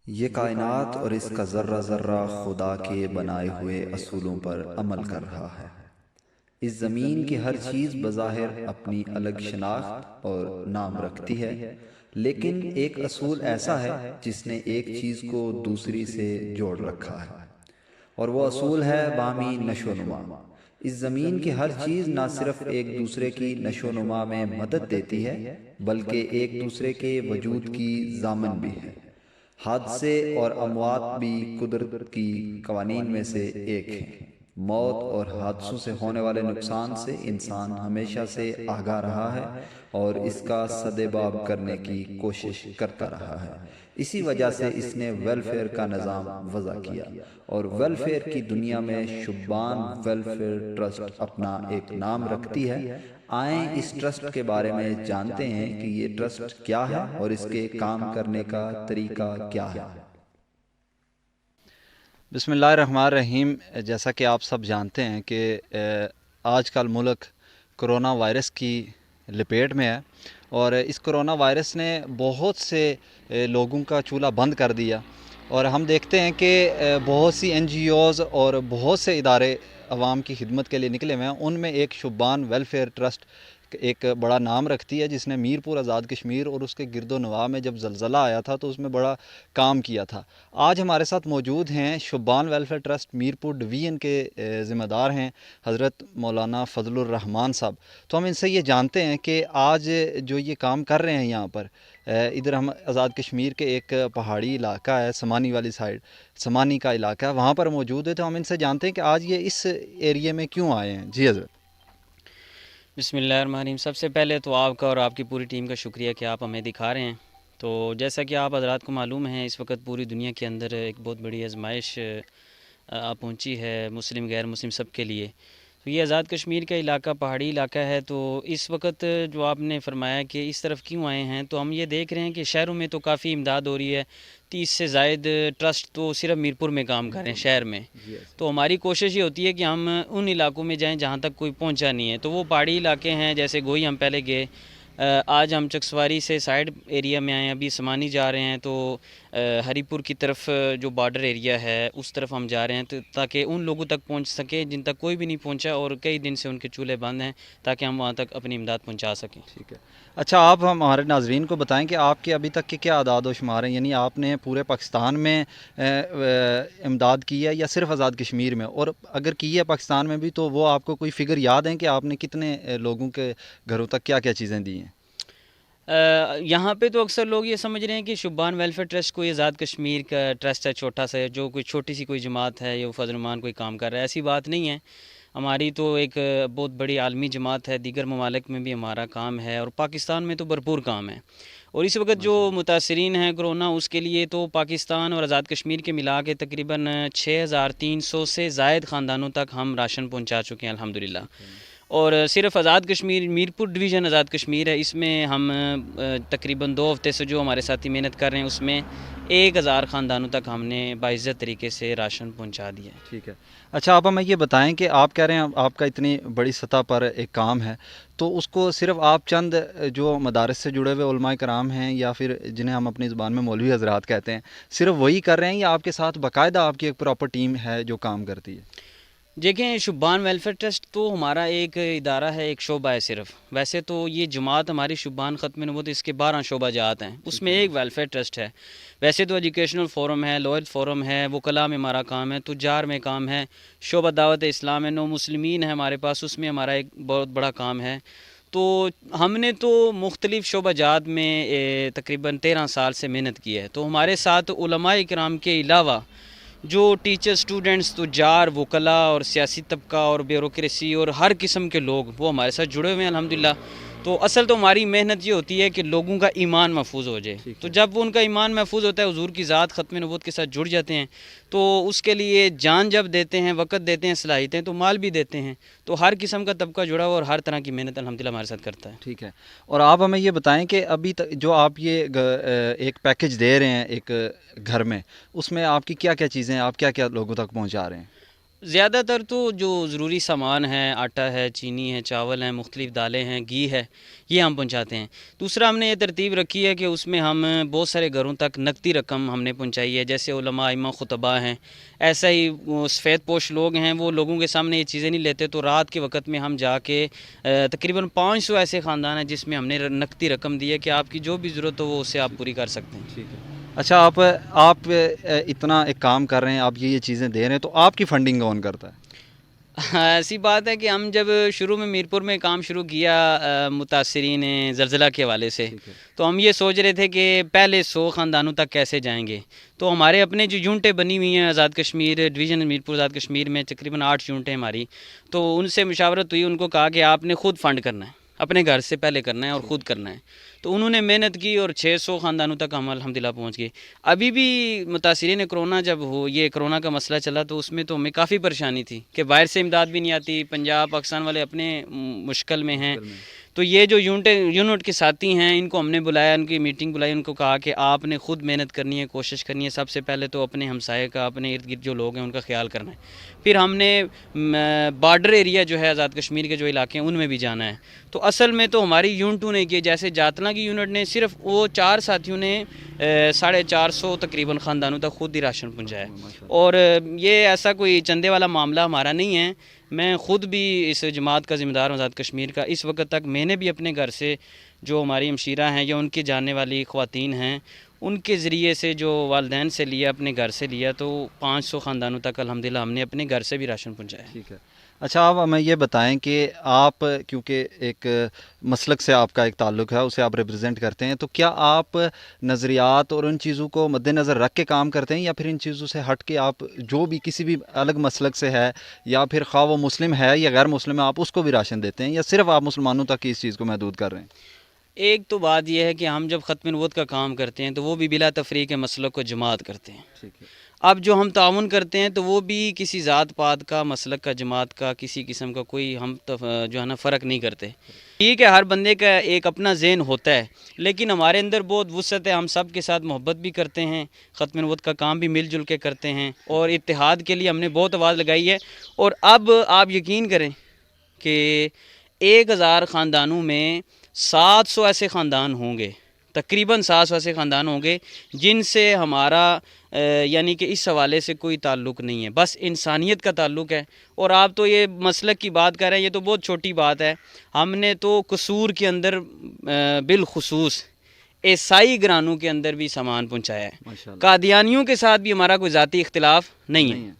یہ کائنات اور اس کا ذرہ ذرہ خدا کے بنائے ہوئے اصولوں پر عمل کر رہا ہے۔ اس زمین کی ہر چیز بظاہر اپنی الگ شناخت اور نام رکھتی ہے، لیکن ایک اصول ایسا ہے جس نے ایک چیز کو دوسری سے جوڑ رکھا ہے، اور وہ اصول ہے باہمی نشو و نما۔ اس زمین کی ہر چیز نہ صرف ایک دوسرے کی نشو و نما میں مدد دیتی ہے، بلکہ ایک دوسرے کے وجود کی ضامن بھی ہے۔ حادثے اور اموات بھی قدرت کی قوانین میں سے ایک ہیں۔ موت اور حادثوں سے ہونے والے نقصان سے انسان ہمیشہ سے آگاہ رہا ہے اور اس کا سدباب کرنے کی کوشش کرتا رہا ہے۔ اسی وجہ سے اس نے ویلفیئر کا نظام وضع کیا، اور ویلفیئر کی دنیا میں شبان ویلفیئر ٹرسٹ اپنا ایک نام رکھتی ہے۔ آئیں اس ٹرسٹ کے بارے میں جانتے ہیں کہ یہ ٹرسٹ کیا ہے اور اس کے کام کرنے کا طریقہ کیا ہے۔ بسم اللہ الرحمن الرحیم۔ جیسا کہ آپ سب جانتے ہیں کہ آج کل ملک کرونا وائرس کی لپیٹ میں ہے، اور اس کرونا وائرس نے بہت سے لوگوں کا چولہا بند کر دیا، اور ہم دیکھتے ہیں کہ بہت سی این جی اوز اور بہت سے ادارے عوام کی خدمت کے لیے نکلے ہوئے ہیں۔ ان میں ایک شبان ویلفیئر ٹرسٹ ایک بڑا نام رکھتی ہے، جس نے میرپور آزاد کشمیر اور اس کے گرد و نواح میں جب زلزلہ آیا تھا تو اس میں بڑا کام کیا تھا۔ آج ہمارے ساتھ موجود ہیں شبان ویلفیئر ٹرسٹ میرپور ڈویژن کے ذمہ دار ہیں حضرت مولانا فضل الرحمان صاحب۔ تو ہم ان سے یہ جانتے ہیں کہ آج جو یہ کام کر رہے ہیں یہاں پر، ادھر ہم آزاد کشمیر کے ایک پہاڑی علاقہ ہے، سمانی والی سائڈ، سمانی کا علاقہ ہے، وہاں پر موجود ہے۔ تو ہم ان سے جانتے ہیں کہ آج یہ اس ایریے میں کیوں آئے ہیں۔ جی حضرت۔ بسم اللہ الرحمن الرحیم۔ سب سے پہلے تو آپ کا اور آپ کی پوری ٹیم کا شکریہ کہ آپ ہمیں دکھا رہے ہیں۔ تو جیسا کہ آپ حضرات کو معلوم ہے، اس وقت پوری دنیا کے اندر ایک بہت بڑی آزمائش پہنچی ہے، مسلم غیر مسلم سب کے لیے۔ تو یہ آزاد کشمیر کا علاقہ پہاڑی علاقہ ہے، تو اس وقت جو آپ نے فرمایا کہ اس طرف کیوں آئے ہیں، تو ہم یہ دیکھ رہے ہیں کہ شہروں میں تو کافی امداد ہو رہی ہے۔ 30 سے زائد ٹرسٹ تو صرف میرپور میں کام کر رہے ہیں شہر میں۔ تو ہماری کوشش یہ ہوتی ہے کہ ہم ان علاقوں میں جائیں جہاں تک کوئی پہنچا نہیں ہے۔ تو وہ پہاڑی علاقے ہیں، جیسے گوئی ہم پہلے گئے، آج ہم چکسواری سے سائڈ ایریا میں آئے ہیں، ابھی سمانی جا رہے ہیں، تو ہری پور کی طرف جو بارڈر ایریا ہے اس طرف ہم جا رہے ہیں، تو تاکہ ان لوگوں تک پہنچ سکے جن تک کوئی بھی نہیں پہنچا، اور کئی دن سے ان کے چولہے بند ہیں، تاکہ ہم وہاں تک اپنی امداد پہنچا سکیں۔ ٹھیک ہے۔ اچھا، آپ ہمارے ناظرین کو بتائیں کہ آپ کے ابھی تک کے کیا اعداد و شمار ہیں، یعنی آپ نے پورے پاکستان میں امداد کی ہے یا صرف آزاد کشمیر میں؟ اور اگر کی ہے پاکستان میں بھی تو وہ آپ کو کوئی فگر یاد ہیں کہ آپ نے کتنے لوگوں کے گھروں تک کیا کیا چیزیں دی ہیں؟ یہاں پہ تو اکثر لوگ یہ سمجھ رہے ہیں کہ شبان ویلفیئر ٹرسٹ کوئی آزاد کشمیر کا ٹرسٹ ہے، چھوٹا سا ہے، جو کوئی چھوٹی سی کوئی جماعت ہے یا فضل الرحمان کوئی کام کر رہا ہے۔ ایسی بات نہیں ہے، ہماری تو ایک بہت بڑی عالمی جماعت ہے، دیگر ممالک میں بھی ہمارا کام ہے، اور پاکستان میں تو بھرپور کام ہے۔ اور اس وقت جو متاثرین ہیں کرونا، اس کے لیے تو پاکستان اور آزاد کشمیر کے ملا کے تقریباً 6300 سے زائد خاندانوں تک ہم راشن پہنچا چکے ہیں الحمدللہ۔ اور صرف آزاد کشمیر میرپور ڈویژن آزاد کشمیر ہے، اس میں ہم تقریباً 2 ہفتے سے جو ہمارے ساتھی محنت کر رہے ہیں، اس میں 1000 خاندانوں تک ہم نے باعزت طریقے سے راشن پہنچا دیا ہے۔ ٹھیک ہے۔ اچھا، آپ ہمیں یہ بتائیں کہ آپ کہہ رہے ہیں آپ کا اتنی بڑی سطح پر ایک کام ہے، تو اس کو صرف آپ چند جو مدارس سے جڑے ہوئے علماء کرام ہیں یا پھر جنہیں ہم اپنی زبان میں مولوی حضرات کہتے ہیں، صرف وہی کر رہے ہیں یا آپ کے ساتھ باقاعدہ آپ کی ایک پراپر ٹیم ہے جو کام کرتی ہے؟ دیکھیں، شبان ویلفیئر ٹرسٹ تو ہمارا ایک ادارہ ہے، ایک شعبہ ہے صرف۔ ویسے تو یہ جماعت ہماری شبان ختم نبوت، اس کے 12 شعبہ جات ہیں، اس میں ایک ویلفیئر ٹرسٹ ہے۔ ویسے تو ایجوکیشنل فورم ہے، لوئر فورم ہے، وکلاء میں ہمارا کام ہے، تجار میں کام ہے، شعبہ دعوت اسلام ہے، نو مسلمین ہے ہمارے پاس، اس میں ہمارا ایک بہت بڑا کام ہے۔ تو ہم نے تو مختلف شعبہ جات میں تقریباً 13 سال سے محنت کی ہے۔ تو ہمارے ساتھ علماء کرام کے علاوہ جو ٹیچر، اسٹوڈنٹس، تجار، وکلاء اور سیاسی طبقہ اور بیوروکریسی اور ہر قسم کے لوگ وہ ہمارے ساتھ جڑے ہوئے ہیں الحمدللہ۔ تو اصل تو ہماری محنت یہ ہوتی ہے کہ لوگوں کا ایمان محفوظ ہو جائے۔ تو جب وہ ان کا ایمان محفوظ ہوتا ہے، حضور کی ذات ختم نبوت کے ساتھ جڑ جاتے ہیں، تو اس کے لیے جان جب دیتے ہیں، وقت دیتے ہیں، صلاحیتیں، تو مال بھی دیتے ہیں۔ تو ہر قسم کا طبقہ جڑا ہوا اور ہر طرح کی محنت الحمدللہ ہمارے ساتھ کرتا ہے۔ ٹھیک ہے۔ اور آپ ہمیں یہ بتائیں کہ ابھی تک جو آپ یہ ایک پیکج دے رہے ہیں ایک گھر میں، اس میں آپ کی کیا کیا چیزیں آپ کیا کیا لوگوں تک پہنچا رہے ہیں؟ زیادہ تر تو جو ضروری سامان ہے، آٹا ہے، چینی ہے، چاول ہیں، مختلف دالیں ہیں، گھی ہے، یہ ہم پہنچاتے ہیں۔ دوسرا ہم نے یہ ترتیب رکھی ہے کہ اس میں ہم بہت سارے گھروں تک نقدی رقم ہم نے پہنچائی ہے، جیسے علماء، ائمہ، خطباء ہیں، ایسا ہی وہ سفید پوش لوگ ہیں، وہ لوگوں کے سامنے یہ چیزیں نہیں لیتے، تو رات کے وقت میں ہم جا کے تقریباً 500 ایسے خاندان ہیں جس میں ہم نے نقدی رقم دی ہے کہ آپ کی جو بھی ضرورت ہو وہ اسے آپ پوری کر سکتے ہیں۔ ٹھیک ہے۔ اچھا، آپ اتنا ایک کام کر رہے ہیں، آپ یہ چیزیں دے رہے ہیں، تو آپ کی فنڈنگ کون کرتا ہے؟ ایسی بات ہے کہ ہم جب شروع میں میرپور میں کام شروع کیا متاثرین زلزلہ کے حوالے سے، تو ہم یہ سوچ رہے تھے کہ پہلے 100 خاندانوں تک کیسے جائیں گے، تو ہمارے اپنے جو یونٹیں بنی ہوئی ہیں آزاد کشمیر ڈویژن میرپور آزاد کشمیر میں تقریباً 8 یونٹیں ہماری، تو ان سے مشاورت ہوئی، ان کو کہا کہ آپ نے خود فنڈ کرنا ہے، اپنے گھر سے پہلے کرنا ہے اور خود کرنا ہے، تو انہوں نے محنت کی اور 600 خاندانوں تک ہم الحمدللہ پہنچ گئے۔ ابھی بھی متاثرین کرونا جب یہ کرونا کا مسئلہ چلا تو اس میں تو ہمیں کافی پریشانی تھی کہ باہر سے امداد بھی نہیں آتی، پنجاب پاکستان والے اپنے مشکل میں ہیں، تو یہ جو یونٹ کے ساتھی ہیں ان کو ہم نے بلایا، ان کی میٹنگ بلائی، ان کو کہا کہ آپ نے خود محنت کرنی ہے، کوشش کرنی ہے، سب سے پہلے تو اپنے ہمسائے کا، اپنے ارد گرد جو لوگ ہیں ان کا خیال کرنا ہے، پھر ہم نے بارڈر ایریا جو ہے آزاد کشمیر کے جو علاقے ہیں ان میں بھی جانا ہے، تو اصل میں تو ہماری یونٹوں نے کی، جیسے جاتنا کی یونٹ نے صرف وہ 4 ساتھیوں نے 450 تقریباً خاندانوں تک خود ہی راشن پہنچایا، اور یہ ایسا کوئی چندے والا معاملہ ہمارا نہیں ہے، میں خود بھی اس جماعت کا ذمہ دار ہوں آزاد کشمیر کا۔ اس وقت تک میں نے بھی اپنے گھر سے جو ہماری ہمشیرہ ہیں یا ان کی جاننے والی خواتین ہیں ان کے ذریعے سے جو والدین سے لیا، اپنے گھر سے لیا، تو 500 خاندانوں تک الحمدللہ ہم نے اپنے گھر سے بھی راشن پہنچایا۔ ٹھیک ہے۔ اچھا، آپ ہمیں یہ بتائیں کہ آپ کیونکہ ایک مسلک سے آپ کا ایک تعلق ہے، اسے آپ ریپرزینٹ کرتے ہیں، تو کیا آپ نظریات اور ان چیزوں کو مد نظر رکھ کے کام کرتے ہیں، یا پھر ان چیزوں سے ہٹ کے آپ جو بھی کسی بھی الگ مسلک سے ہے، یا پھر خواہ وہ مسلم ہے یا غیر مسلم ہے، آپ اس کو بھی راشن دیتے ہیں، یا صرف آپ مسلمانوں تک اس چیز کو محدود کر رہے ہیں؟ ایک تو بات یہ ہے کہ ہم جب ختم نبوت کا کام کرتے ہیں تو وہ بھی بلا تفریق مسلک کو جماعت کرتے ہیں۔ ٹھیک ہے۔ اب جو ہم تعاون کرتے ہیں تو وہ بھی کسی ذات پات کا، مسلک کا، جماعت کا، کسی قسم کا کوئی ہم جو ہے نا فرق نہیں کرتے۔ ٹھیک ہے، ہر بندے کا ایک اپنا ذہن ہوتا ہے، لیکن ہمارے اندر بہت وسعت ہے، ہم سب کے ساتھ محبت بھی کرتے ہیں، ختم نبوت کا کام بھی مل جل کے کرتے ہیں، اور اتحاد کے لیے ہم نے بہت آواز لگائی ہے، اور اب آپ یقین کریں کہ 1000 خاندانوں میں 700 ایسے خاندان ہوں گے، تقریباً 700 ایسے خاندان ہوں گے جن سے ہمارا یعنی کہ اس حوالے سے کوئی تعلق نہیں ہے، بس انسانیت کا تعلق ہے۔ اور آپ تو یہ مسلک کی بات کر رہے ہیں، یہ تو بہت چھوٹی بات ہے، ہم نے تو قصور کے اندر بالخصوص عیسائی گھرانوں کے اندر بھی سامان پہنچایا ہے، ماشاءاللہ۔ قادیانیوں کے ساتھ بھی ہمارا کوئی ذاتی اختلاف نہیں ہے،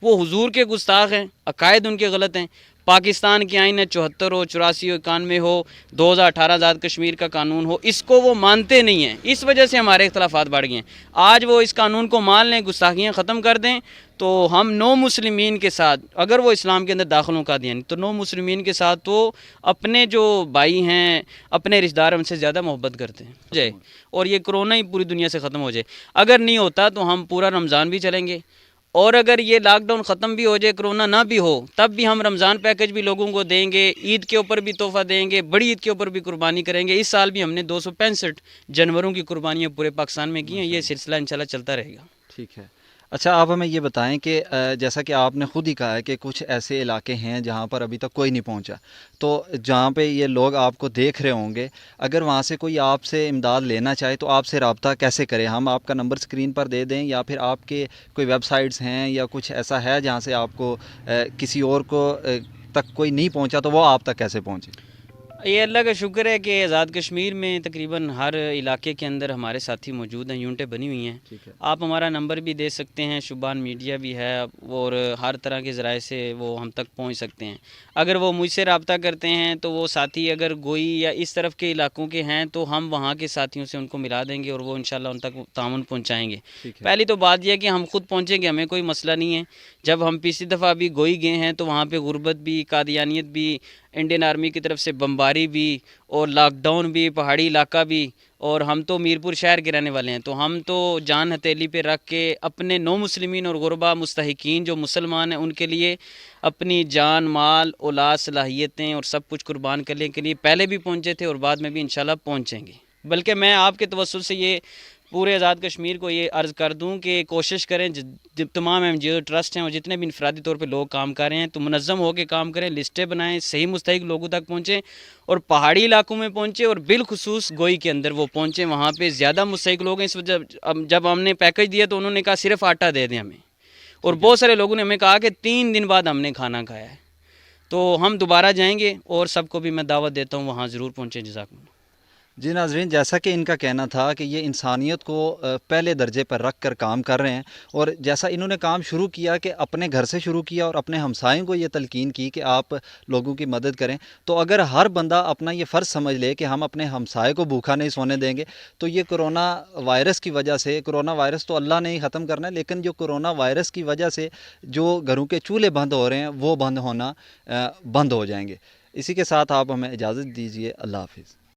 وہ حضور کے گستاخ ہیں، عقائد ان کے غلط ہیں، پاکستان کی آئین ہے 74 ہو، 84 ہو، 91 ہو، 2018 آزاد کشمیر کا قانون ہو، اس کو وہ مانتے نہیں ہیں، اس وجہ سے ہمارے اختلافات بڑھ گئے ہیں۔ آج وہ اس قانون کو مان لیں، گستاخیاں ختم کر دیں، تو ہم نو مسلمین کے ساتھ، اگر وہ اسلام کے اندر داخل ہوں قادیانی، تو نو مسلمین کے ساتھ تو اپنے جو بھائی ہیں، اپنے رشتہ دار، ان سے زیادہ محبت کرتے ہیں، اور یہ کرونا ہی پوری دنیا سے ختم ہو جائے۔ اگر نہیں ہوتا تو ہم پورا رمضان بھی چلیں گے، اور اگر یہ لاک ڈاؤن ختم بھی ہو جائے، کرونا نہ بھی ہو، تب بھی ہم رمضان پیکج بھی لوگوں کو دیں گے، عید کے اوپر بھی تحفہ دیں گے، بڑی عید کے اوپر بھی قربانی کریں گے۔ اس سال بھی ہم نے 265 جانوروں کی قربانیاں پورے پاکستان میں کی ہیں، یہ سلسلہ انشاءاللہ چلتا رہے گا۔ ٹھیک ہے۔ اچھا، آپ ہمیں یہ بتائیں کہ جیسا کہ آپ نے خود ہی کہا ہے کہ کچھ ایسے علاقے ہیں جہاں پر ابھی تک کوئی نہیں پہنچا، تو جہاں پہ یہ لوگ آپ کو دیکھ رہے ہوں گے، اگر وہاں سے کوئی آپ سے امداد لینا چاہے تو آپ سے رابطہ کیسے کریں؟ ہم آپ کا نمبر اسکرین پر دے دیں، یا پھر آپ کے کوئی ویب سائٹس ہیں یا کچھ ایسا ہے جہاں سے آپ کو کسی اور کو تک کوئی نہیں پہنچا تو وہ آپ تک کیسے پہنچے؟ یہ اللہ کا شکر ہے کہ آزاد کشمیر میں تقریباً ہر علاقے کے اندر ہمارے ساتھی موجود ہیں، یونٹیں بنی ہوئی ہیں۔ ٹھیک ہے۔ آپ ہمارا نمبر بھی دے سکتے ہیں، شبان میڈیا بھی ہے، اور ہر طرح کے ذرائع سے وہ ہم تک پہنچ سکتے ہیں۔ اگر وہ مجھ سے رابطہ کرتے ہیں تو وہ ساتھی اگر گوئی یا اس طرف کے علاقوں کے ہیں تو ہم وہاں کے ساتھیوں سے ان کو ملا دیں گے، اور وہ انشاءاللہ ان تک تعاون پہنچائیں گے۔ پہلی تو بات یہ ہے کہ ہم خود پہنچیں گے، ہمیں کوئی مسئلہ نہیں ہے۔ جب ہم پچھلی دفعہ بھی گوئی گئے ہیں تو وہاں پہ غربت بھی، قادیانیت بھی، انڈین آرمی کی طرف سے بمباری بھی، اور لاک ڈاؤن بھی، پہاڑی علاقہ بھی، اور ہم تو میرپور شہر کے رہنے والے ہیں، تو ہم تو جان ہتھیلی پہ رکھ کے اپنے نو مسلمین اور غربا مستحقین جو مسلمان ہیں ان کے لیے اپنی جان، مال، اولاد، صلاحیتیں اور سب کچھ قربان کرنے کے لیے پہلے بھی پہنچے تھے اور بعد میں بھی انشاءاللہ پہنچیں گے۔ بلکہ میں آپ کے توسل سے یہ پورے آزاد کشمیر کو یہ عرض کر دوں کہ کوشش کریں تمام ایم جی او ٹرسٹ ہیں اور جتنے بھی انفرادی طور پہ لوگ کام کر رہے ہیں تو منظم ہو کے کام کریں، لسٹیں بنائیں، صحیح مستحق لوگوں تک پہنچیں اور پہاڑی علاقوں میں پہنچیں اور بالخصوص گوئی کے اندر وہ پہنچیں، وہاں پہ زیادہ مستحق لوگ ہیں۔ اس وجہ جب ہم نے پیکج دیا تو انہوں نے کہا صرف آٹا دے دیں ہمیں، اور بہت سارے لوگوں نے ہمیں کہا کہ 3 دن بعد ہم نے کھانا کھایا ہے۔ تو ہم دوبارہ جائیں گے اور سب کو بھی میں دعوت دیتا ہوں وہاں ضرور پہنچیں۔ جزاکم اللہ۔ جی ناظرین، جیسا کہ ان کا کہنا تھا کہ یہ انسانیت کو پہلے درجے پر رکھ کر کام کر رہے ہیں، اور جیسا انہوں نے کام شروع کیا کہ اپنے گھر سے شروع کیا اور اپنے ہمسائوں کو یہ تلقین کی کہ آپ لوگوں کی مدد کریں، تو اگر ہر بندہ اپنا یہ فرض سمجھ لے کہ ہم اپنے ہمسائے کو بھوکا نہیں سونے دیں گے تو یہ کرونا وائرس کی وجہ سے، کرونا وائرس تو اللہ نے ہی ختم کرنا ہے، لیکن جو کرونا وائرس کی وجہ سے جو گھروں کے چولہے بند ہو رہے ہیں وہ بند ہونا بند ہو جائیں گے۔ اسی کے ساتھ آپ ہمیں اجازت دیجیے۔ اللہ حافظ۔